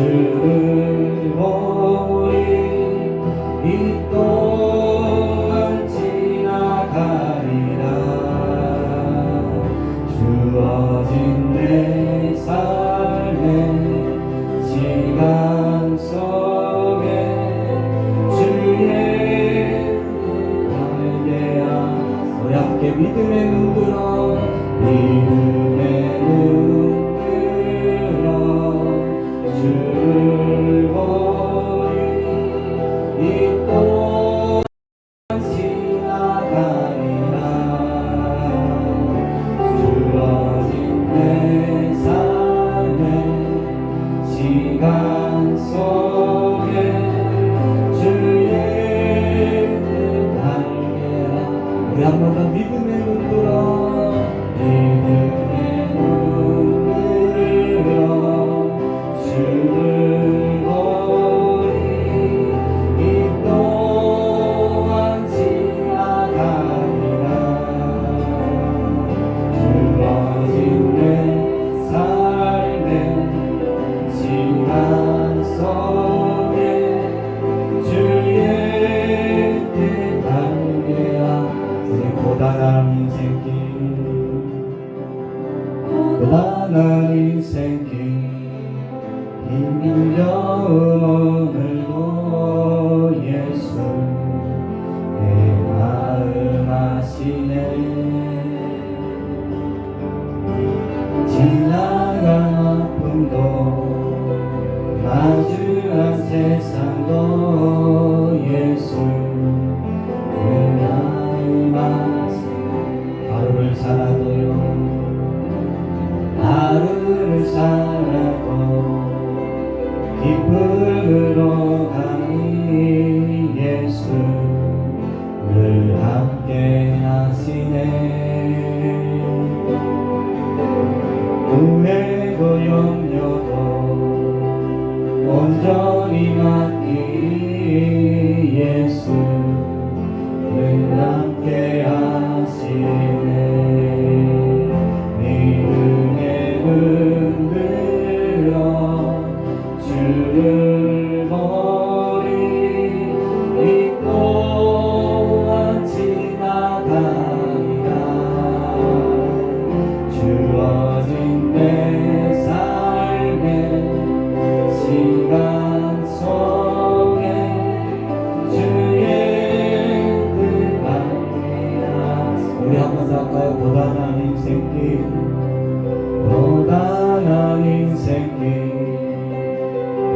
주를 보리 이 또한 지나가리라. 주어진 내 삶의 시간 속에 주의 날개야. 우리 함께 믿음의 눈 들어 믿음의 눈 들어 주를 보리 이 또한 지나가리라. 주어진 내 삶의 시간 속에 주의 날개라. 우리 한 번 더 믿음의 눈 들어 믿음의 눈 들어 주를 보리 이 또한 지나가리라. 주어진 내 삶의 시간 속에 주의 날개야. 우리 고단한 인생길 고단한 인생길 힘겨운 오늘도 예수 내 마음 아시네. 지나간 아픔도 마주한 세상도 예수 내 마음 아시네. 하루를 살아도요 하루를 살아도 기쁨으로 가니 예수 늘 함께 하시네. 꿈에도 염려도 온전히 맡기니 예수 늘 함께 하시네. 믿음의 눈 들어 주를 보리 이 또한 지나가리라. 주어진 내 삶의 시간 속에 주의 뜻만이라. 우리 한 번 더 할까요? 고단한 인생길 고단한 인생길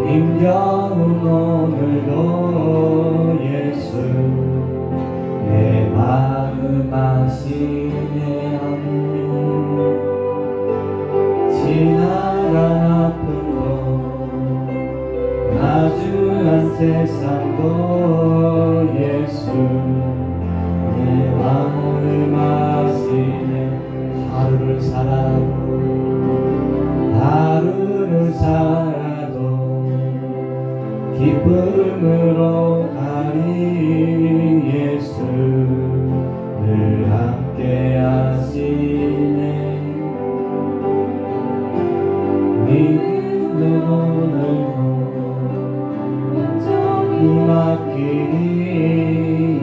힘겨운 오늘도 예수 내 마음 아시네. 지나간 아픔도 마주한 세상도 예수 내 마음 아시네. 하루를 살아도 기쁨으로 가니 예수 늘 함께 하시네. 믿음으로 온전히 맡기니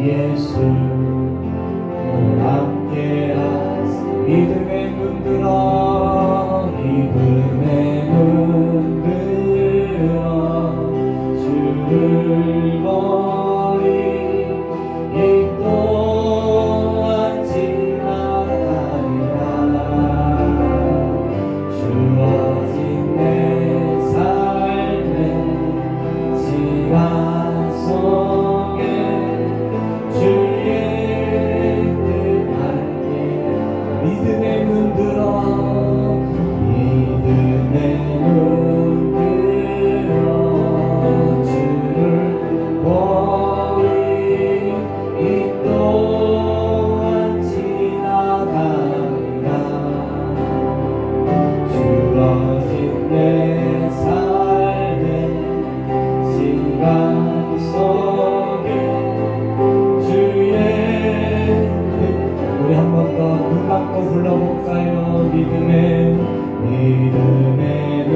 예수 늘 함께 하시네. 믿음의 눈 들어 믿음의 눈 들어 주를 보리 이 또한 지나가리라. 주어진 내 삶의 시간 속에 주의 뜻하게. 믿음의 눈 들어 믿음의 눈 들어 주를 보리 이 또한 지나가리라. 주어진 내 삶의 시간 속에 주의 우리 한 번 더 눈 감고 불러볼까요? 믿음의 눈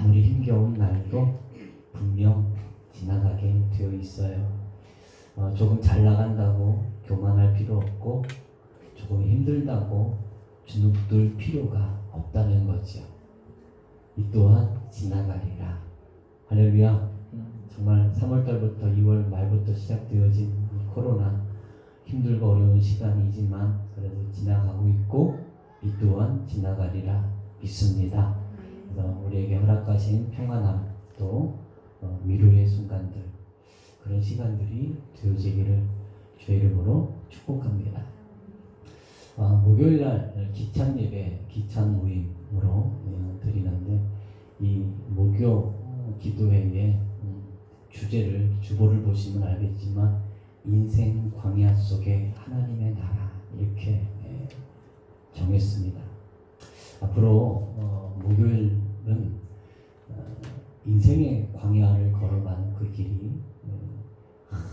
아무리 힘겨운 날도 분명 지나가게 되어 있어요. 조금 잘 나간다고 교만할 필요 없고 조금 힘들다고 주눅들 필요가 없다는 거죠. 이 또한 지나가리라. 할렐루야. 정말 3월달부터 2월 말부터 시작되어진 코로나 힘들고 어려운 시간이지만 그래도 지나가고 있고 이 또한 지나가리라 믿습니다. 그래서 우리에게 허락하신 평안함 또 위로의 순간들 그런 시간들이 되어지기를 주의 이름으로 축복합니다. 목요일날 기찬 예배, 기찬 모임으로 드리는데 이 목요 기도회의 주보를 보시면 알겠지만 인생 광야 속에 하나님의 나라 이렇게 정했습니다. 앞으로 목요일은 인생의 광야를 걸어가는 그 길이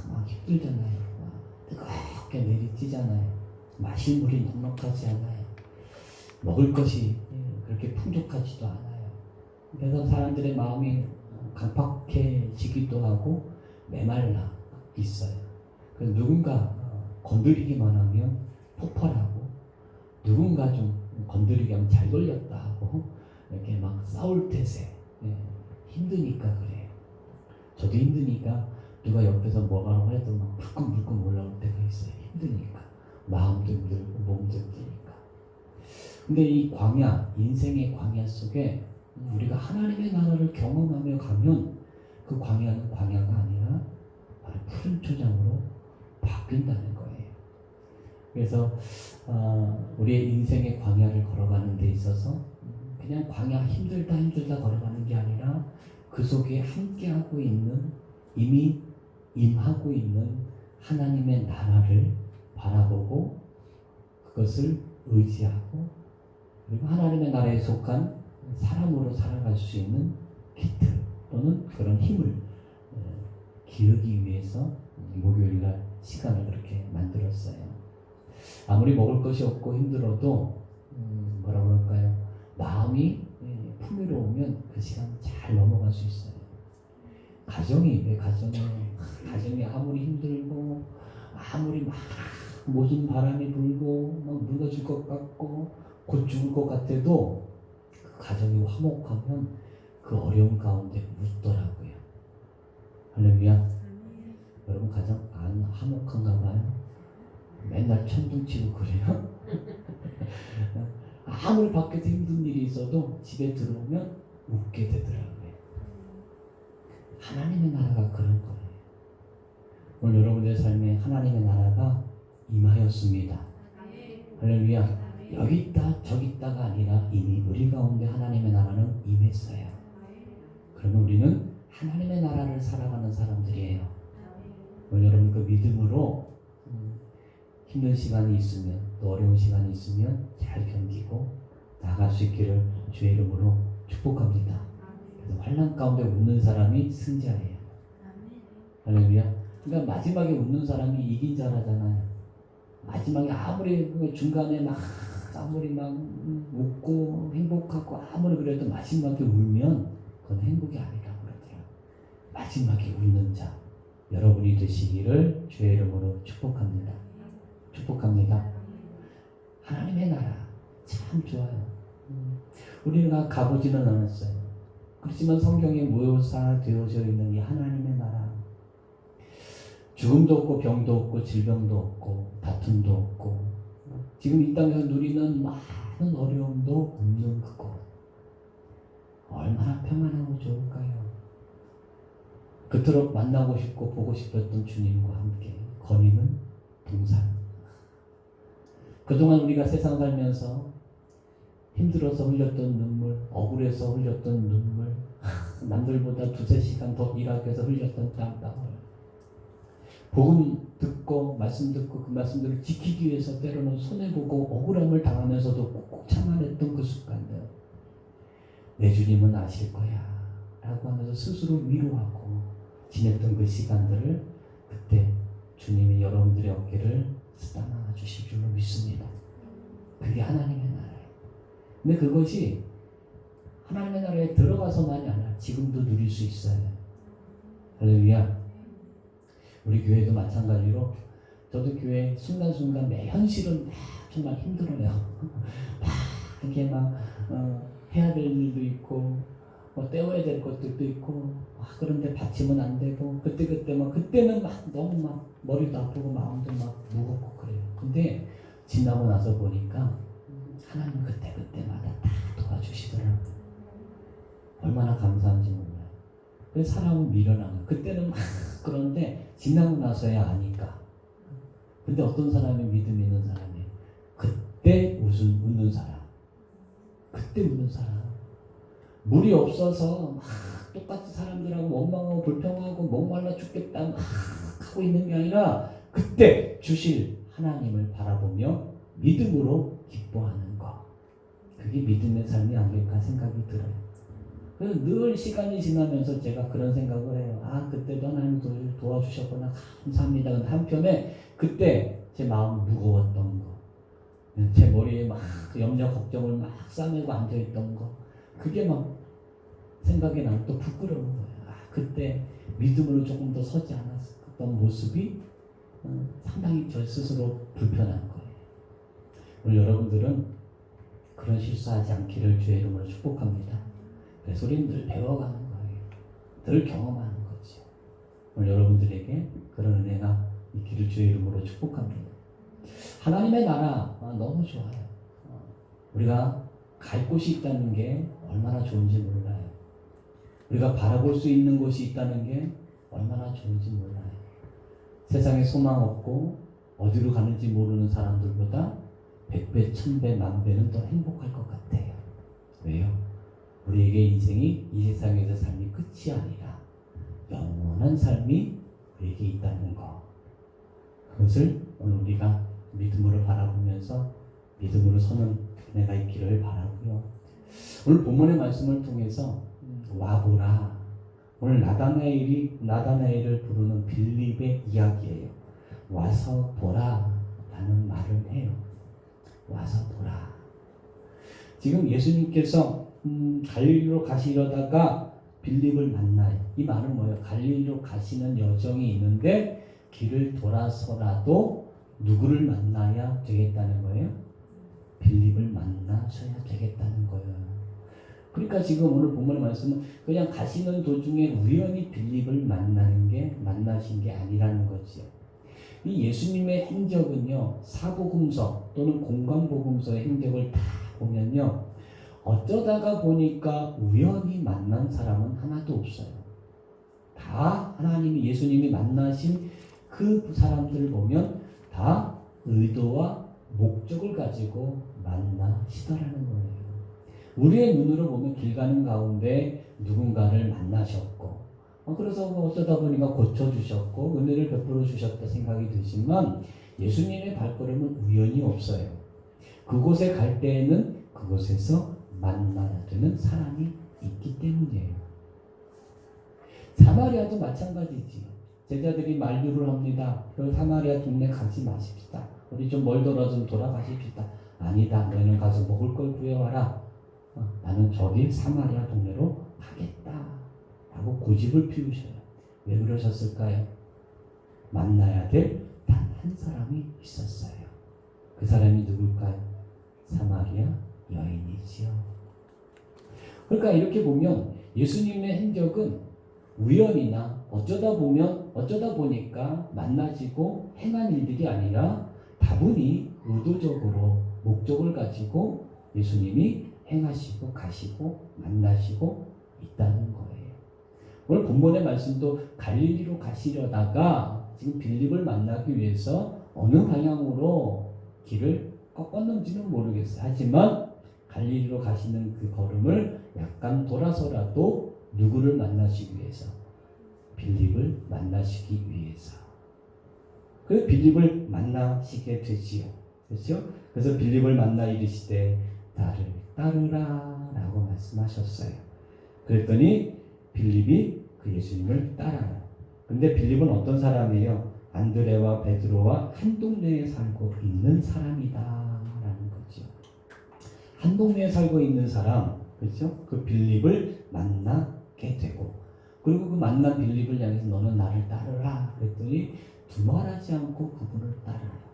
막 힘들잖아요. 막 뜨겁게 내리쬐잖아요. 마실 물이 넉넉하지 않아요. 먹을 것이 그렇게 풍족하지도 않아요. 그래서 사람들의 마음이 강팍해지기도 하고 메말라 있어요. 그래서 누군가 건드리기만 하면 폭발하고 누군가 좀 건드리게 하면 잘 걸렸다 하고 이렇게 막 싸울 태세. 힘드니까 그래요. 저도 힘드니까 누가 옆에서 뭐라고 해도 막 불끈불끈 올라올 때가 있어요. 힘드니까. 마음도 힘들고 몸도 힘드니까. 근데 이 광야, 인생의 광야 속에 우리가 하나님의 나라를 경험하며 가면 그 광야는 광야가 아니라 바로 푸른 초장으로 바뀐다는 거예요. 그래서 우리의 인생의 광야를 걸어가는 데 있어서 그냥 광야 힘들다 걸어가는 게 아니라 그 속에 함께하고 있는 이미 임하고 있는 하나님의 나라를 바라보고 그것을 의지하고 그리고 하나님의 나라에 속한 사람으로 살아갈 수 있는 기트 또는 그런 힘을 기르기 위해서 목요일날 시간을 그렇게 만들었어요. 아무리 먹을 것이 없고 힘들어도 뭐라 그럴까요? 마음이 풍요로우면 그 시간 잘 넘어갈 수 있어요. 가정이 아무리 힘들고 아무리 막 모든 바람이 불고 막 무너질 것 같고 곧 죽을 것 같아도 그 가정이 화목하면 그 어려움 가운데 웃더라고요. 할렐루야. 여러분 가정 안 화목한가 봐요. 맨날 천둥치고 그래요. 아무리 밖에서 힘든 일이 있어도 집에 들어오면 웃게 되더라고요. 하나님의 나라가 그런 거예요. 오늘 여러분의 삶에 하나님의 나라가 임하였습니다. 할렐루야. 여기 있다 저기 있다가 아니라 이미 우리 가운데 하나님의 나라는 임했어요. 그러면 우리는 하나님의 나라를 살아가는 사람들이에요. 오늘 여러분 그 믿음으로 힘든 시간이 있으면 또 어려운 시간이 있으면 잘 견디고 나아갈 수 있기를 주의 이름으로 축복합니다. 그래서 환난 가운데 웃는 사람이 승자예요. 할렐루야. 그러니까 마지막에 웃는 사람이 이긴 자라잖아요. 마지막에 아무리 중간에 아무리 웃고 행복하고 아무리 그래도 마지막에 울면 그건 행복이 아니라고 그러더라고요. 마지막에 웃는 자 여러분이 되시기를 주의 이름으로 축복합니다. 축복합니다. 하나님의 나라 참 좋아요. 우리가 가보지는 않았어요. 그렇지만 성경에 묘사되어져 있는 이 하나님의 나라 죽음도 없고 병도 없고 질병도 없고 다툼도 없고 지금 이 땅에서 누리는 많은 어려움도 없는 그곳 얼마나 평안하고 좋을까요? 그토록 만나고 싶고 보고 싶었던 주님과 함께 거니는 동산. 그동안 우리가 세상 살면서 힘들어서 흘렸던 눈물, 억울해서 흘렸던 눈물, 남들보다 두세 시간 더 일하기 위해서 흘렸던 땀방울, 복음 듣고 말씀 듣고 그 말씀들을 지키기 위해서 때로는 손해보고 억울함을 당하면서도 꾹꾹 참아냈던 그 순간들 내 주님은 아실 거야 라고 하면서 스스로 위로하고 지냈던 그 시간들을 그때 주님이 여러분들의 어깨를 쓰다마 주실 줄로 믿습니다. 그게 하나님의 나라예요. 근데 그것이 하나님의 나라에 들어가서만이 아니라 지금도 누릴 수 있어요. 할렐루야. 우리 교회도 마찬가지로 저도 교회 순간순간 매 현실은 막 정말 힘들어요. 막 이렇게 막 해야 될 일도 있고 때워야 될 것들도 있고 그런데 받치면 안 되고 그때 막 그때는 막 너무 막 머리도 아프고 마음도 막 무겁고 그래요. 근데 지나고 나서 보니까 하나님 그때마다 다 도와주시더라고요. 얼마나 감사한지 몰라요. 그래서 사람은 미련한 거예요. 그때는 막 그런데 지나고 나서야 아니까. 근데 어떤 사람이 믿음 있는 사람이 그때 웃는 사람. 그때 웃는 사람. 물이 없어서 막 똑같이 사람들하고 원망하고 불평하고 목말라 죽겠다 막 하고 있는 게 아니라 그때 주실 하나님을 바라보며 믿음으로 기뻐하는 것. 그게 믿음의 삶이 아닐까 생각이 들어요. 그래서 늘 시간이 지나면서 제가 그런 생각을 해요. 그때도 하나님 도와주셨구나. 감사합니다. 근데 한편에 그때 제 마음 무거웠던 거, 제 머리에 막 염려 걱정을 막 싸매고 앉아있던 거, 그게 막 생각이 나면 또 부끄러운 거예요. 그때 믿음으로 조금 더 서지 않았던 모습이 상당히 저 스스로 불편한 거예요. 오늘 여러분들은 그런 실수하지 않기를 주의 이름으로 축복합니다. 그래서 우리는 늘 배워가는 거예요. 늘 경험하는 거죠. 오늘 여러분들에게 그런 은혜가 있기를 주의 이름으로 축복합니다. 하나님의 나라 너무 좋아요. 우리가 갈 곳이 있다는 게 얼마나 좋은지 몰라요. 우리가 바라볼 수 있는 곳이 있다는 게 얼마나 좋은지 몰라요. 세상에 소망 없고 어디로 가는지 모르는 사람들보다 100배, 1000배, 10,000배는 더 행복할 것 같아요. 왜요? 우리에게 인생이 이 세상에서 삶이 끝이 아니라 영원한 삶이 우리에게 있다는 것. 그것을 오늘 우리가 믿음으로 바라보면서 믿음으로 서는 은혜가 있기를 바라고요. 오늘 본문의 말씀을 통해서 와보라. 오늘 나다나엘을 부르는 빌립의 이야기예요. 와서 보라 라는 말을 해요. 와서 보라. 지금 예수님께서 갈릴리로 가시려다가 빌립을 만나요. 이 말은 뭐예요? 갈릴리로 가시는 여정이 있는데 길을 돌아서라도 누구를 만나야 되겠다는 거예요? 빌립을 만나셔야 되겠다는 거예요. 그러니까 지금 오늘 본문의 말씀은 그냥 가시는 도중에 우연히 빌립을 만나신 게 아니라는 거지요. 이 예수님의 행적은요, 사복음서 또는 공관복음서의 행적을 다 보면요, 어쩌다가 보니까 우연히 만난 사람은 하나도 없어요. 다 예수님이 만나신 그 사람들을 보면 다 의도와 목적을 가지고 만나시더라는 거예요. 우리의 눈으로 보면 길 가는 가운데 누군가를 만나셨고, 그래서 어쩌다 보니까 고쳐주셨고 은혜를 베풀어 주셨다 생각이 드지만 예수님의 발걸음은 우연히 없어요. 그곳에 갈 때에는 그곳에서 만나야 되는 사람이 있기 때문이에요. 사마리아도 마찬가지지. 제자들이 만류를 합니다. 그 사마리아 동네 가지 마십시다. 우리 좀 멀더라도 좀 돌아가십시다. 아니다. 너희는 가서 먹을 걸 구해와라. 나는 저기 사마리아 동네로 가겠다. 라고 고집을 피우셔요. 왜 그러셨을까요? 만나야 될 단 한 사람이 있었어요. 그 사람이 누굴까요? 사마리아 여인이지요. 그러니까 이렇게 보면 예수님의 행적은 우연이나 어쩌다 보니까 만나지고 행한 일들이 아니라 다분히 의도적으로 목적을 가지고 예수님이 행하시고 가시고 만나시고 있다는 거예요. 오늘 본문의 말씀도 갈릴리로 가시려다가 지금 빌립을 만나기 위해서 어느 방향으로 길을 꺾었는지는 모르겠어요. 하지만 갈릴리로 가시는 그 걸음을 약간 돌아서라도 누구를 만나시기 위해서? 빌립을 만나시기 위해서. 그 빌립을 만나시게 되지요. 그렇죠? 그래서 빌립을 만나 이르시되 나를 따르라 라고 말씀하셨어요. 그랬더니 빌립이 그 예수님을 따라요. 근데 빌립은 어떤 사람이에요? 안드레와 베드로와 한 동네에 살고 있는 사람이다 라는 거죠. 한 동네에 살고 있는 사람, 그렇죠? 그 빌립을 만나게 되고, 그리고 그 만난 빌립을 향해서 너는 나를 따르라 그랬더니 두말하지 않고 그분을 따라요.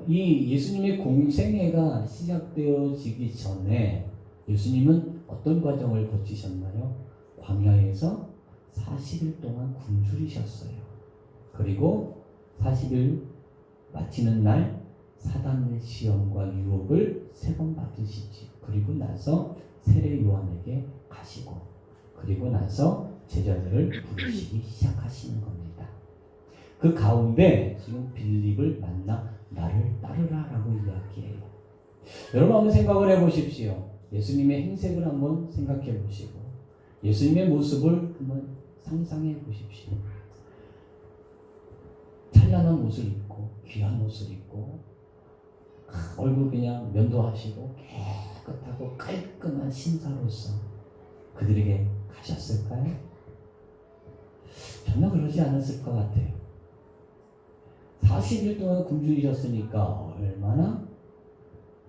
이 예수님의 공생애가 시작되어지기 전에 예수님은 어떤 과정을 거치셨나요? 광야에서 40일 동안 굶주리셨어요. 그리고 40일 마치는 날 사단의 시험과 유혹을 3번 받으시지. 그리고 나서 세례 요한에게 가시고, 그리고 나서 제자들을 부르시기 시작하시는 겁니다. 그 가운데 지금 빌립을 만나 나를 따르라라고 이야기해요. 여러분 한번 생각을 해보십시오. 예수님의 행색을 한번 생각해 보시고 예수님의 모습을 한번 상상해 보십시오. 찬란한 옷을 입고 귀한 옷을 입고 얼굴 그냥 면도하시고 깨끗하고 깔끔한 신사로서 그들에게 가셨을까요? 전혀 그러지 않았을 것 같아요. 40일 동안 굶주리셨으니까 얼마나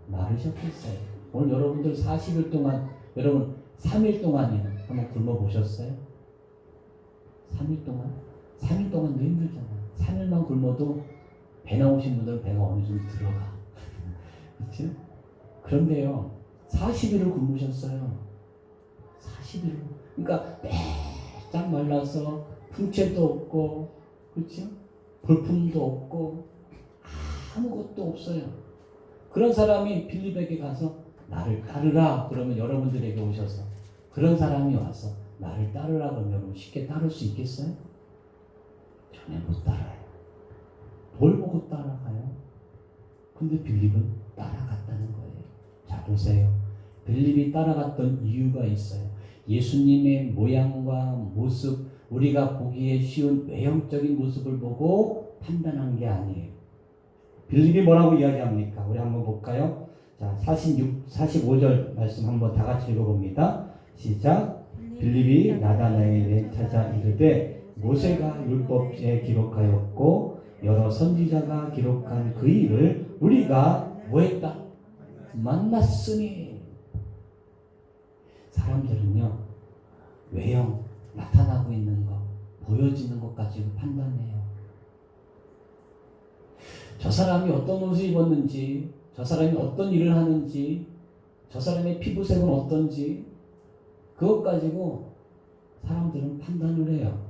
마르셨겠어요. 오늘 여러분들 40일 동안, 여러분 3일 동안이나 한번 굶어보셨어요? 3일 동안? 3일 동안도 힘들잖아요. 3일만 굶어도 배 나오신 분들은 배가 어느 정도 들어가. 그렇죠? 그런데요, 40일을 굶으셨어요. 40일을. 그러니까 빼짝 말라서 풍채도 없고, 그렇죠? 볼품도 없고 아무것도 없어요. 그런 사람이 빌립에게 가서 나를 따르라 그러면 여러분들에게 오셔서 그런 사람이 와서 나를 따르라 그러면 여러분 쉽게 따를 수 있겠어요? 전혀 못 따라요. 뭘 보고 따라가요? 근데 빌립은 따라갔다는 거예요. 자 보세요. 빌립이 따라갔던 이유가 있어요. 예수님의 모양과 모습, 우리가 보기에 쉬운 외형적인 모습을 보고 판단한 게 아니에요. 빌립이 뭐라고 이야기합니까? 우리 한번 볼까요? 자, 45절 말씀 한번 다 같이 읽어봅니다. 시작. 빌립이 나다나엘에 찾아 이르되 모세가 율법에 기록하였고 여러 선지자가 기록한 그 일을 우리가 뭐했다? 만났으니. 사람들은요, 외형, 나타나고 있는 것, 보여지는 것 가지고 판단해요. 저 사람이 어떤 옷을 입었는지, 저 사람이 어떤 일을 하는지, 저 사람의 피부색은 어떤지, 그것 가지고 사람들은 판단을 해요.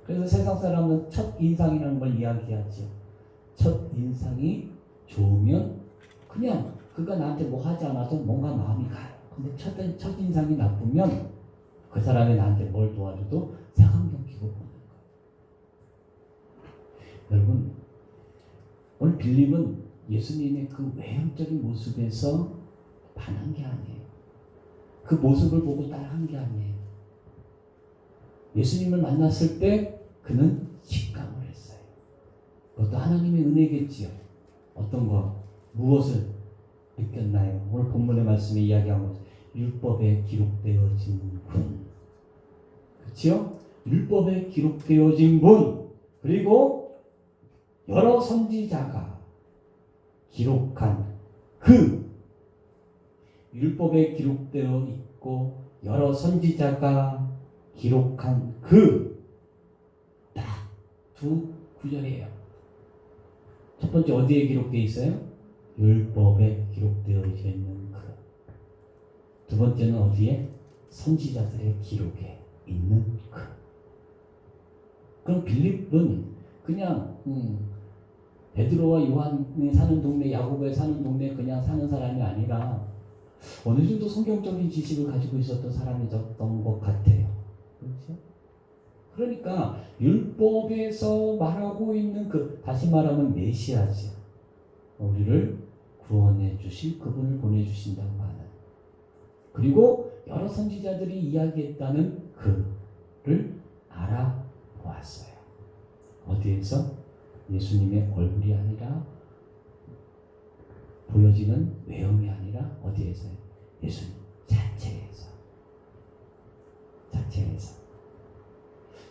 그래서 세상 사람은 첫 인상이라는 걸 이야기하죠. 첫 인상이 좋으면 그냥 그가 나한테 뭐 하지 않아도 뭔가 마음이 가요. 근데 첫 인상이 나쁘면 그 사람이 나한테 뭘 도와줘도 색안경 끼고 보는 거예요. 여러분, 오늘 빌립은 예수님의 그 외형적인 모습에서 반한 게 아니에요. 그 모습을 보고 따라한 게 아니에요. 예수님을 만났을 때 그는 직감을 했어요. 그것도 하나님의 은혜겠지요. 어떤 거, 무엇을 느꼈나요? 오늘 본문의 말씀에 이야기한 것, 율법에 기록되어진 분. 그렇죠? 율법에 기록되어진 분, 그리고 여러 선지자가 기록한 그 율법에 기록되어 있고 여러 선지자가 기록한 그 딱 두 구절이에요. 첫 번째 어디에 기록되어 있어요? 율법에 기록되어 있는 그. 두 번째는 어디에? 선지자들의 기록에 있는 그. 그럼 빌립은 그냥 베드로와 요한이 사는 동네, 야고보에 사는 동네 그냥 사는 사람이 아니라 어느 정도 성경적인 지식을 가지고 있었던 사람이었던 것 같아요. 그렇죠? 그러니까 율법에서 말하고 있는 그, 다시 말하면 메시아죠. 우리를 구원해 주실 그분을 보내주신다고 하는. 그리고 여러 선지자들이 이야기했다는 그를 알아보았어요. 어디에서? 예수님의 얼굴이 아니라, 보여지는 외형이 아니라 어디에서요? 예수님 자체에서.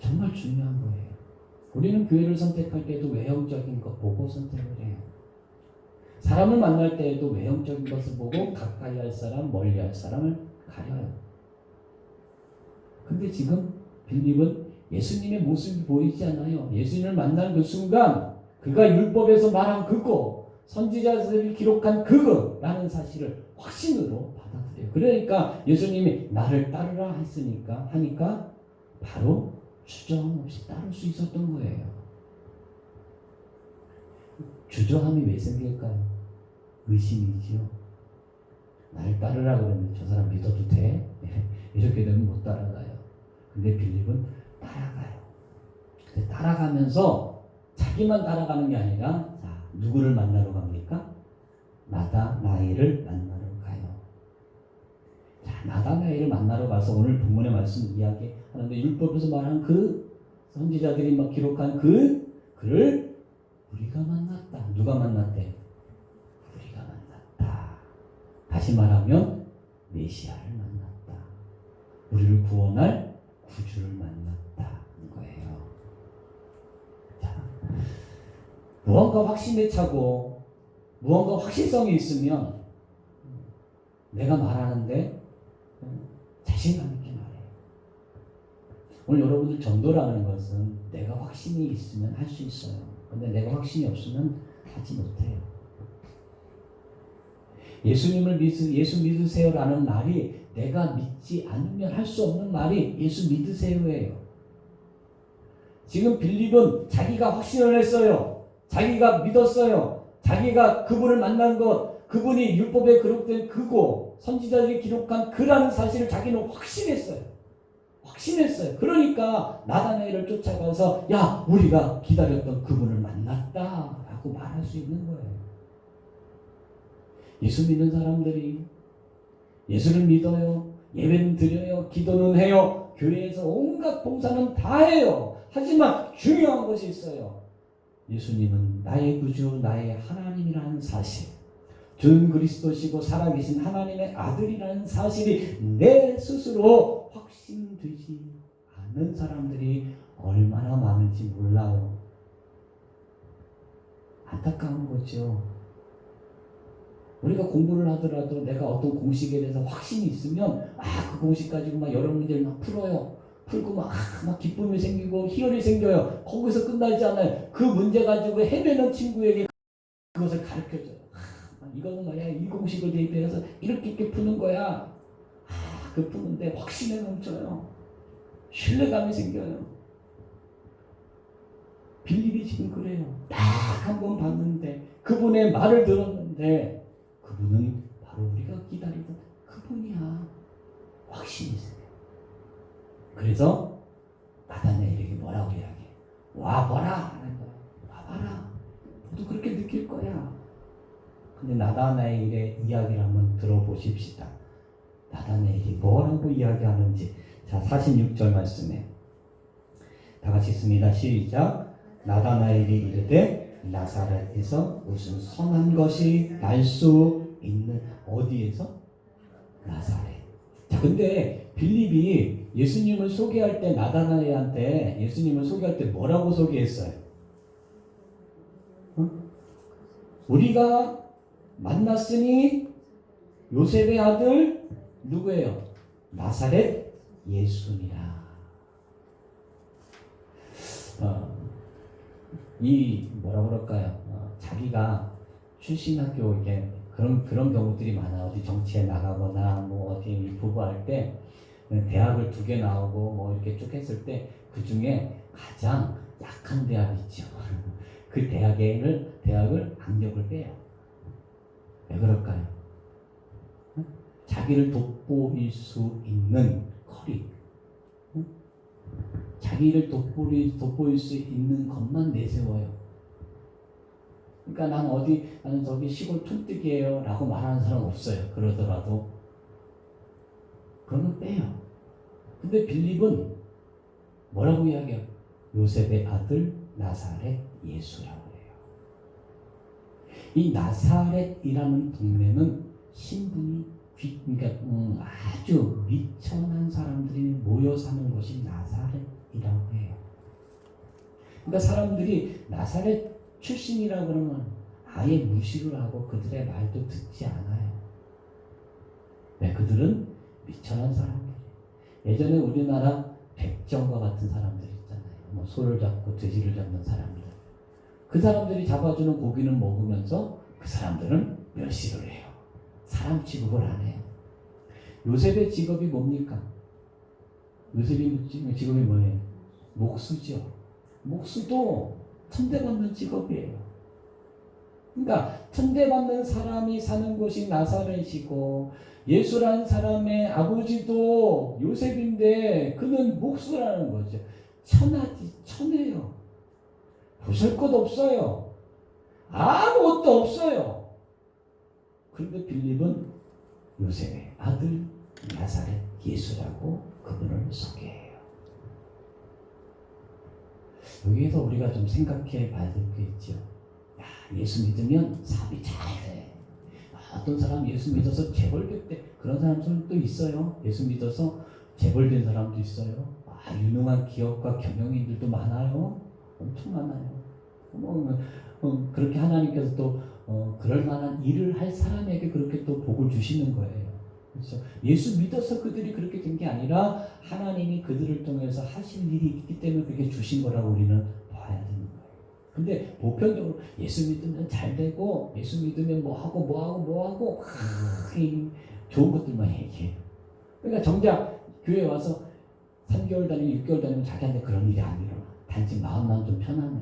정말 중요한 거예요. 우리는 교회를 선택할 때도 외형적인 것 보고 선택을 해요. 사람을 만날 때에도 외형적인 것을 보고 가까이 할 사람, 멀리 할 사람을 가려요. 근데 지금 빌립은 예수님의 모습이 보이지 않아요. 예수님을 만난 그 순간 그가 율법에서 말한 그거, 선지자들이 기록한 그거라는 사실을 확신으로 받아들여요. 그러니까 예수님이 나를 따르라 하니까 바로 주저함 없이 따를 수 있었던 거예요. 주저함이 왜 생길까요? 의심이지요. 나를 따르라 그러는데 저 사람 믿어도 돼? 이렇게 되면 못 따라가요. 근데 빌립은 따라가요. 근데 따라가면서 자기만 따라가는 게 아니라 자, 누구를 만나러 갑니까? 나다나엘을 만나러 가요. 자, 나다나엘을 만나러 가서 오늘 본문의 말씀 이야기하는데 율법에서 말한 그 선지자들이 막 기록한 그를 우리가 만났다. 누가 만났대? 우리가 만났다. 다시 말하면 메시아를 만났다. 우리를 구원할 구주를 만났다는 거예요. 자, 무언가 확신에 차고 무언가 확실성이 있으면 내가 말하는데 자신감 있게 말해요. 오늘 여러분들 전도라는 것은 내가 확신이 있으면 할 수 있어요. 근데 내가 확신이 없으면 하지 못해요. 예수 믿으세요라는 말이 내가 믿지 않으면 할 수 없는 말이 예수 믿으세요예요. 지금 빌립은 자기가 확신을 했어요. 자기가 믿었어요. 자기가 그분을 만난 것, 그분이 율법에 기록된 그고 선지자들이 기록한 그라는 사실을 자기는 확신했어요. 그러니까 나다나엘을 쫓아가서 야, 우리가 기다렸던 그분을 만났다 라고 말할 수 있는 거예요. 예수 믿는 사람들이 예수를 믿어요. 예배는 드려요. 기도는 해요. 교회에서 온갖 봉사는 다 해요. 하지만 중요한 것이 있어요. 예수님은 나의 구주, 나의 하나님이라는 사실, 전 그리스도시고 살아계신 하나님의 아들이라는 사실이 내 스스로 확신되지 않는 사람들이 얼마나 많은지 몰라요. 안타까운 거죠. 우리가 공부를 하더라도 내가 어떤 공식에 대해서 확신이 있으면 그 공식 가지고 막 여러 문제를 막 풀어요. 풀고 막 기쁨이 생기고 희열이 생겨요. 거기서 끝나지 않아요. 그 문제 가지고 헤매는 친구에게 그것을 가르쳐줘요. 이거는 말이야, 이 공식을 대입해서 이렇게 푸는 거야. 그 푸는데 확신에 넘쳐요. 신뢰감이 생겨요. 빌립이 지금 그래요. 딱 한 번 봤는데, 그분의 말을 들었는데, 그분은 바로 우리가 기다리던 그분이야. 확신이 있어요. 그래서 나다나엘에게 뭐라고 이야기해? 와봐라. 와봐라. 너도 그렇게 느낄 거야. 근데 나다나엘의 이야기를 한번 들어보십시다. 나다나엘이 뭐라고 이야기하는지. 자, 46절 말씀에 다 같이 있습니다. 시작. 나다나엘이 이르되 나사렛에서 무슨 선한 것이 날 수 있는 어디에서? 나사렛. 자, 근데 빌립이 예수님을 소개할 때 나다나엘한테 예수님을 소개할 때 뭐라고 소개했어요? 우리가 만났으니 요셉의 아들 누구예요? 나사렛 예수니라. 이 뭐라 그럴까요? 자기가 출신 학교 이게 그런 경우들이 많아. 어디 정치에 나가거나 뭐 어디 부부할 때 대학을 2개 나오고 뭐 이렇게 쭉 했을 때 그 중에 가장 약한 대학이 있죠. 그 대학을 악력을 빼요. 왜 그럴까요? 자기를 돋보일 수 있는 커리, 자기를 돋보일 수 있는 것만 내세워요. 그러니까 나는 저기 시골 촌뜨기예요 라고 말하는 사람 없어요. 그러더라도 그러면 빼요. 근데 빌립은 뭐라고 이야기해요? 요셉의 아들 나사렛 예수라고 해요. 이 나사렛이라는 동네는 신분이 그러니까 아주 미천한 사람들이 모여 사는 곳이 나사렛이라고 해요. 그러니까 사람들이 나사렛 출신이라고 그러면 아예 무시를 하고 그들의 말도 듣지 않아요. 왜? 그들은 미천한 사람들. 예전에 우리나라 백정과 같은 사람들 있잖아요. 뭐 소를 잡고 돼지를 잡는 사람들. 그 사람들이 잡아주는 고기는 먹으면서 그 사람들은 멸시를 해요. 사람 취급을 안 해요. 요셉의 직업이 뭡니까? 요셉의 직업이 뭐예요? 목수죠. 목수도 천대받는 직업이에요. 그러니까 천대받는 사람이 사는 곳이 나사렛이고 예수라는 사람의 아버지도 요셉인데 그는 목수라는 거죠. 천하지 천해요. 보실 것 없어요. 아무것도 없어요. 그런데 빌립은 요셉의 아들 나사렛 예수라고 그분을 소개해요. 여기에서 우리가 좀 생각해 봐야 될 게 있죠. 야, 예수 믿으면 사업이 잘 돼. 어떤 사람 예수 믿어서 재벌됐대. 그런 사람들도 있어요. 예수 믿어서 재벌된 사람도 있어요. 유능한 기업가 경영인들도 많아요. 엄청 많아요. 그렇게 하나님께서 또 그럴 만한 일을 할 사람에게 그렇게 또 복을 주시는 거예요. 그렇죠? 예수 믿어서 그들이 그렇게 된 게 아니라 하나님이 그들을 통해서 하실 일이 있기 때문에 그렇게 주신 거라고 우리는 봐야 되는 거예요. 근데 보편적으로 예수 믿으면 잘 되고 예수 믿으면 뭐 하고 좋은 것들만 얘기해요. 그러니까 정작 교회 와서 3개월 다니고 6개월 다니면 자기한테 그런 일이 안 일어나. 단지 마음만 좀 편안해.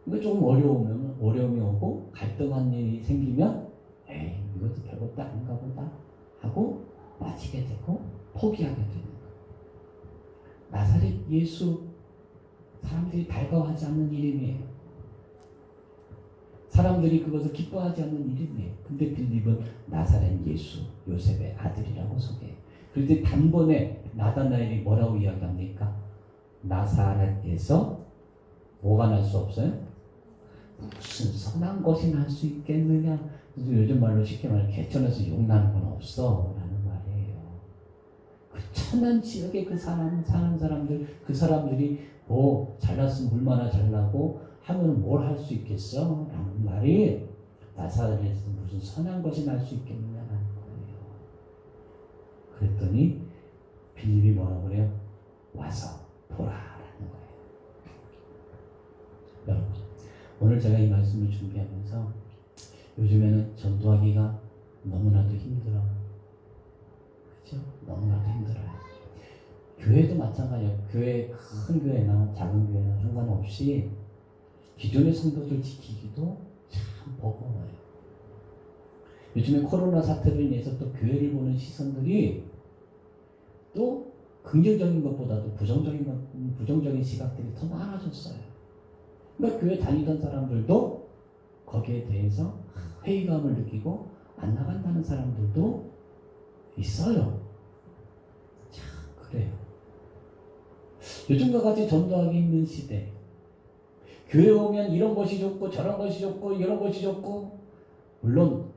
근데 조금 어려움이 오고 갈등한 일이 생기면 에이 이것도 별것도 아닌가 보다 하고 마치게 되고 포기하게 되는 거예요. 나사렛 예수 사람들이 달가워하지 않는 이름이에요. 사람들이 그것을 기뻐하지 않는 이름이에요. 근데 빌립은 나사렛 예수 요셉의 아들이라고 소개해요. 그런데 단번에 나다나엘이 뭐라고 이야기합니까? 나사렛에서 뭐가 날 수 없어요? 무슨 선한 것이 날 수 있겠느냐? 요즘 말로 쉽게 말해 개천에서 욕나는 건 없어 라는 말이에요. 그 천한 지역에 그 사람 사는 사람들 그 사람들이 뭐 잘났으면 얼마나 잘나고 하면 뭘 할 수 있겠어? 라는 말이 나사렛에서 무슨 선한 것이 날 수 있겠느냐라는 거예요. 그랬더니 빌립이 뭐라고 그래요? 와서 보라라는 거예요. 여러분 오늘 제가 이 말씀을 준비하면서 요즘에는 전도하기가 너무나도 힘들어. 그렇죠? 너무나도 힘들어요. 교회도 마찬가지예요. 큰 교회나 작은 교회나 상관없이 기존의 성도들 지키기도 참 버거워요. 요즘에 코로나 사태로 인해서 또 교회를 보는 시선들이 또 긍정적인 것보다도 부정적인 시각들이 더 많아졌어요. 그러니까 교회 다니던 사람들도 거기에 대해서 회의감을 느끼고 안 나간다는 사람들도 있어요. 참 그래요. 요즘과 같이 전도하기 힘든 시대. 교회 오면 이런 것이 좋고 저런 것이 좋고 이런 것이 좋고 물론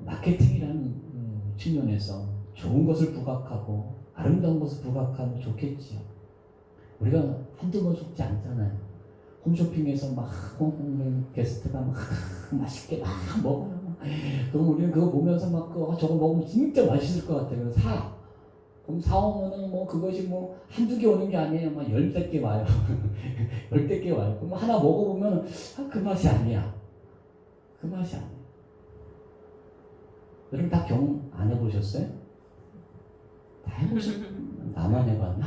마케팅이라는 측면에서 좋은 것을 부각하고 아름다운 것을 부각하면 좋겠지요. 우리가 한두 번 속지 않잖아요. 홈쇼핑에서 막 게스트가 막 맛있게 막 먹어요. 그럼 우리는 그거 보면서 막 저거 먹으면 진짜 맛있을 것 같아요. 그래서 그럼 사오면은 뭐 그것이 뭐 한두 개 오는 게 아니에요. 막 10개 와요. 10개 와요. 그럼 하나 먹어보면 그 맛이 아니야. 그 맛이 아니야. 여러분 다 경험 안 해보셨어요? 다 해보셨어요? 나만 해봤나?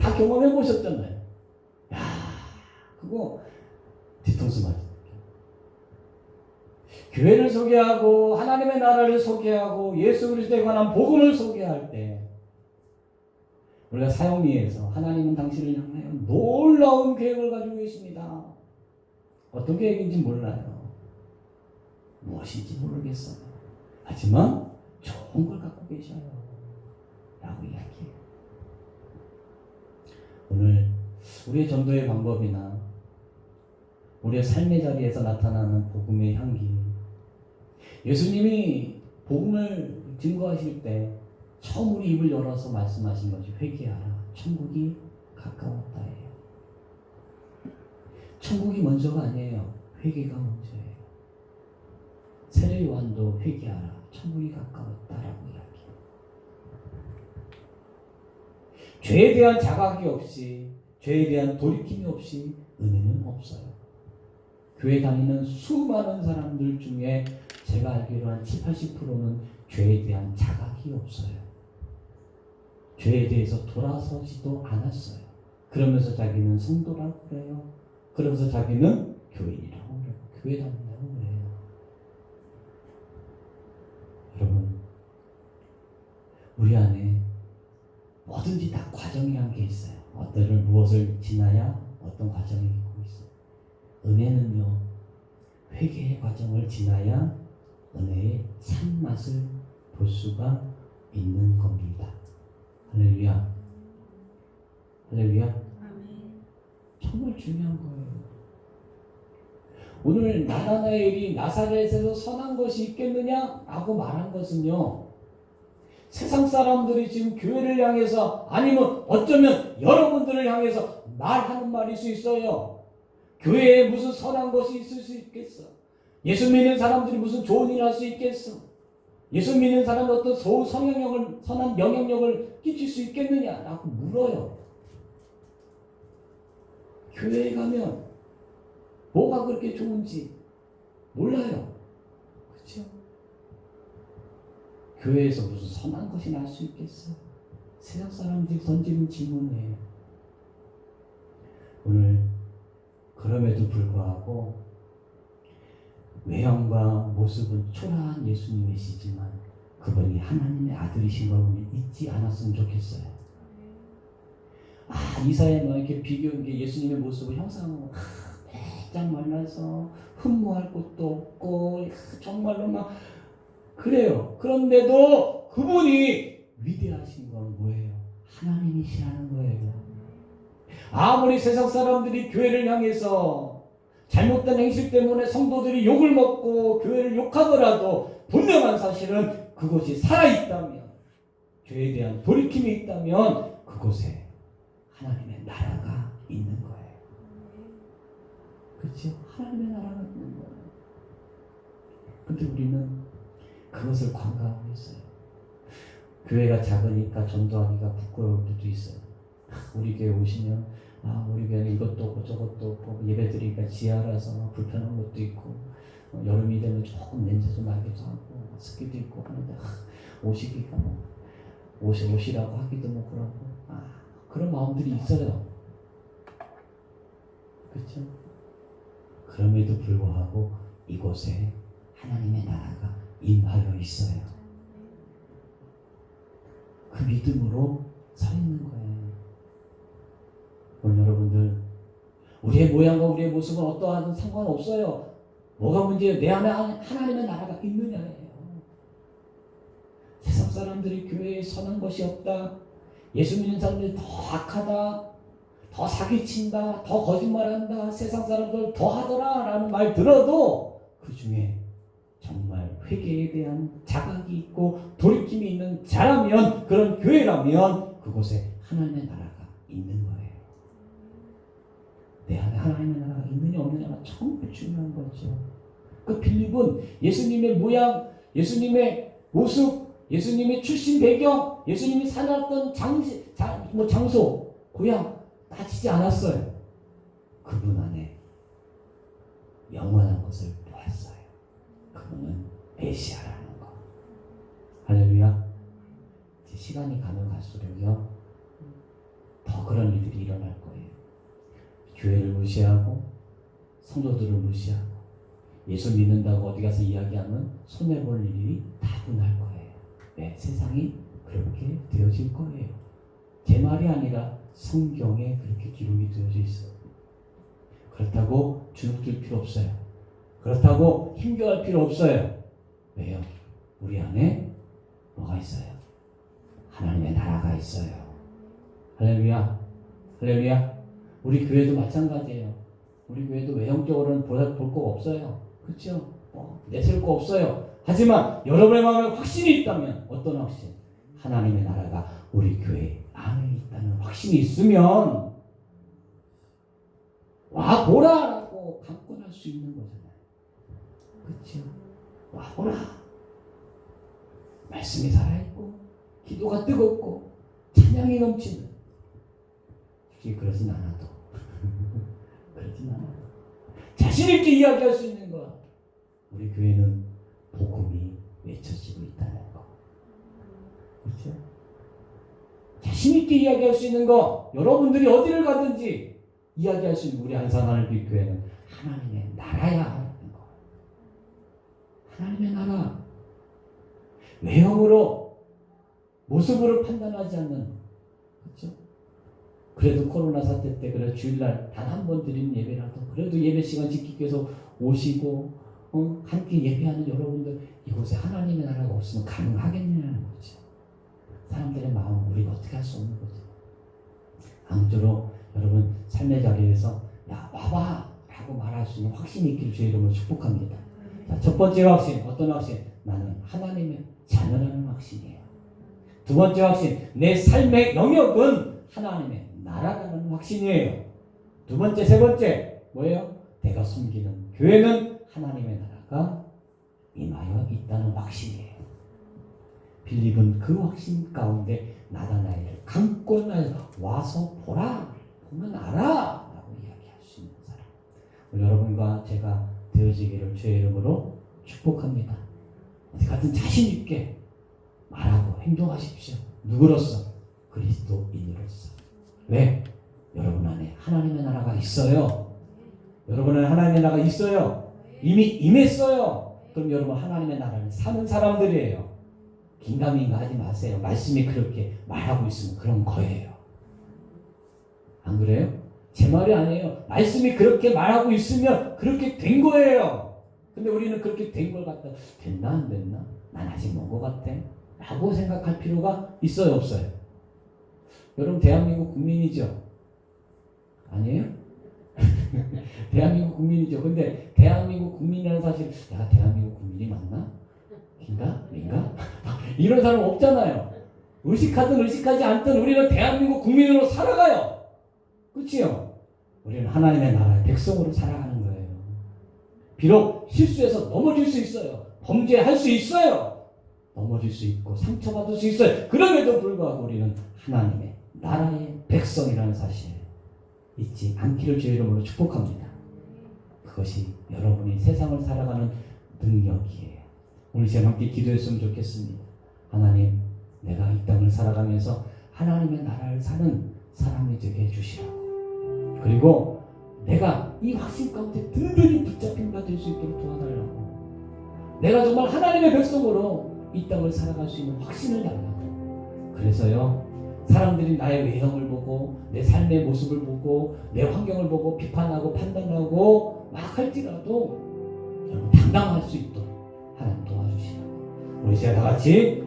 다 경험해보셨잖아요. 야, 그거 뒤통수 맞아. 교회를 소개하고 하나님의 나라를 소개하고 예수 그리스도에 관한 복음을 소개할 때 우리가 사용리에서 하나님은 당신을 향하여 놀라운 계획을 가지고 계십니다. 어떤 계획인지 몰라요. 무엇인지 모르겠어요. 하지만 좋은 걸 갖고 계셔요. 라고 이야기해요. 오늘 우리의 전도의 방법이나 우리의 삶의 자리에서 나타나는 복음의 향기, 예수님이 복음을 증거하실 때 처음 우리 입을 열어서 말씀하신 것이 회개하라. 천국이 가까웠다예요. 천국이 먼저가 아니에요. 회개가 먼저예요. 세례 요한도 회개하라. 천국이 가까웠다라고 이야기해요. 죄에 대한 자각이 없이, 죄에 대한 돌이킴이 없이 은혜는 없어요. 교회 다니는 수많은 사람들 중에 제가 알기로 한 70, 80%는 죄에 대한 자각이 없어요. 죄에 대해서 돌아서지도 않았어요. 그러면서 자기는 성도라고 그래요. 그러면서 자기는 교인이라고 그래요. 교회 다닌다고 그래요. 여러분, 우리 안에 뭐든지 다 과정이란 게 있어요. 어떤 무엇을 지나야 어떤 과정이 있고 있어요. 은혜는요, 회개의 과정을 지나야 은혜의 참맛을 볼 수가 있는 겁니다. 할렐루야. 할렐루야. 정말 중요한 거예요. 오늘 나다나엘이 나사렛에서 선한 것이 있겠느냐? 라고 말한 것은요, 세상 사람들이 지금 교회를 향해서, 아니면 어쩌면 여러분들을 향해서 말하는 말일 수 있어요. 교회에 무슨 선한 것이 있을 수 있겠어? 예수 믿는 사람들이 무슨 좋은 일을 할 수 있겠어? 예수 믿는 사람이 어떤 선한 영향력을 끼칠 수 있겠느냐? 라고 물어요. 교회에 가면 뭐가 그렇게 좋은지 몰라요. 그렇죠? 교회에서 무슨 선한 것이 날 수 있겠어? 세상 사람들이 던지는 질문이에요. 오늘 그럼에도 불구하고 외형과 모습은 초라한 예수님이시지만 그분이 하나님의 아들이신 걸 잊지 않았으면 좋겠어요. 이사야는 이렇게 비교한 예수님의 모습을 형상으로 바짝 말라서 흠모할 곳도 없고 정말로 막 그래요. 그런데도 그분이 위대하신 건 뭐예요? 하나님이시라는 거예요. 아무리 세상 사람들이 교회를 향해서 잘못된 행실 때문에 성도들이 욕을 먹고 교회를 욕하더라도 분명한 사실은 그것이 살아있다면, 죄에 대한 돌이킴이 있다면 그곳에 하나님의 나라가 있는 거예요. 그렇죠? 하나님의 나라가 있는 거예요. 근데 우리는 그것을 관광하고 있어요. 교회가 작으니까 전도하기가 부끄러울 때도 있어요. 우리 교회 오시면 우리 교회는 이것도 없고 저것도 없고 예배드리기가 지하라서 불편한 것도 있고 여름이 되면 조금 냄새도 나기도 하고 습기도 있고 하는데 오시기가 오시라고 하기도 그러고 그런 마음들이 있어요. 그렇죠? 그럼에도 불구하고 이곳에 하나님의 나라가 임하여 있어요. 그 믿음으로 서 있는 거예요. 오늘 여러분들, 우리의 모양과 우리의 모습은 어떠하든 상관없어요. 뭐가 문제예요? 내 안에 하나님의 나라가 있느냐예요. 세상 사람들이 교회에 선한 것이 없다, 예수 믿는 사람들이 더 악하다, 더 사기친다, 더 거짓말한다, 세상 사람들 더 하더라 라는 말 들어도 그 중에 정말 회개에 대한 자각이 있고 돌이킴이 있는 자라면, 그런 교회라면 그곳에 하나님의 나라가 있는 거예요. 내 안에 하나님의 나라가 있느냐 없느냐가 정말 중요한 거죠. 그 빌립은 예수님의 모양, 예수님의 모습, 예수님의 출신 배경, 예수님이 살았던 장소, 고향 따지지 않았어요. 그분 안에 영원한 것을 보았어요. 그분은 메시아라는 거. 할렐루야. 시간이 가면 갈수록요, 더 그런 일들이 일어날 거예요. 교회를 무시하고 성도들을 무시하고 예수 믿는다고 어디 가서 이야기하면 손해볼 일이 다분할 거예요. 네, 세상이 그렇게 되어질 거예요. 제 말이 아니라 성경에 그렇게 기록이 되어져 있어요. 그렇다고 주눅들 필요 없어요. 그렇다고 힘겨울 필요 없어요. 왜요? 우리 안에 뭐가 있어요? 하나님의 나라가 있어요. 할렐루야. 할렐루야. 우리 교회도 마찬가지예요. 우리 교회도 외형적으로는 볼 거 없어요. 그렇죠? 내세울 거 없어요. 하지만 여러분의 마음에 확신이 있다면, 어떤 확신? 하나님의 나라가 우리 교회 안에 있다는 확신이 있으면 와 보라라고 강권할 수 있는 거잖아요. 그렇죠? 와보라. 말씀이 살아있고 기도가 뜨겁고 찬양이 넘치는, 솔직히 그러진 않아도 그러진 않아도 자신있게 이야기할 수 있는 것, 우리 교회는 복음이 외쳐지고 있다는 거. 그렇죠? 자신있게 이야기할 수 있는 거, 여러분들이 어디를 가든지 이야기할 수 있는 우리 한산하늘빛 교회는 하나님의 나라야 하는 거. 하나님의 나라. 외형으로, 모습으로 판단하지 않는, 그렇죠? 그래도 코로나 사태 때 그래 주일날 단 한 번 드린 예배라도 그래도 예배 시간 지키기 위해서 오시고 함께 예배하는 여러분들, 이곳에 하나님의 나라가 없으면 가능하겠냐는 거죠. 사람들의 마음 우리가 어떻게 할 수 없는 거죠. 아무쪼록 여러분 삶의 자리에서 야 와봐 라고 말할 수 있는 확신이 있기를 주의 이름으로 축복합니다. 자, 첫 번째 확신, 어떤 확신? 나는 하나님의 자녀라는 확신이에요. 두 번째 확신, 내 삶의 영역은 하나님의 나라라는 확신이에요. 두 번째, 세 번째 뭐예요? 내가 숨기는 교회는 하나님의 나라가 임하여 있다는 확신이에요. 빌립은 그 확신 가운데 나다나엘을 강권 와서 보라, 보면 알아 라고 이야기할 수 있는 사람, 우리 여러분과 제가 되어지기를 주의 이름으로 축복합니다. 같은 자신 있게 말하고 행동하십시오. 누구로서? 그리스도인으로서. 왜? 여러분 안에 하나님의 나라가 있어요. 여러분 안에 하나님의 나라가 있어요. 이미 임했어요. 그럼 여러분 하나님의 나라를 사는 사람들이에요. 긴가민가 하지 마세요. 말씀이 그렇게 말하고 있으면 그런 거예요. 안 그래요? 제 말이 아니에요. 말씀이 그렇게 말하고 있으면 그렇게 된 거예요. 근데 우리는 그렇게 된 걸 갖다 됐나 안 됐나? 난 아직 먼 것 같아 라고 생각할 필요가 있어요 없어요? 여러분 대한민국 국민이죠? 아니에요? 대한민국 국민이죠. 근데 대한민국 국민이라는 사실, 야 대한민국 국민이 맞나? 긴가? 민가? 이런 사람 없잖아요. 의식하든 의식하지 않든 우리는 대한민국 국민으로 살아가요. 그치요? 우리는 하나님의 나라의 백성으로 살아가는 거예요. 비록 실수해서 넘어질 수 있어요. 범죄할 수 있어요. 넘어질 수 있고 상처받을 수 있어요. 그럼에도 불구하고 우리는 하나님의 나라의 백성이라는 사실 잊지 않기를 주의 이름으로 축복합니다. 그것이 여러분이 세상을 살아가는 능력이에요. 오늘 시간 함께 기도했으면 좋겠습니다. 하나님, 내가 이 땅을 살아가면서 하나님의 나라를 사는 사람이 되게 해주시라고. 그리고 내가 이 확신 가운데 든든히 붙잡힌 바 될 수 있도록 도와달라고. 내가 정말 하나님의 백성으로 이 땅을 살아갈 수 있는 확신을 달라고. 그래서요, 사람들이 나의 외형을 보고 내 삶의 모습을 보고 내 환경을 보고 비판하고 판단하고 막 할지라도 당당할 수 있도록 하나님 도와주시라고. 우리 제가 다 같이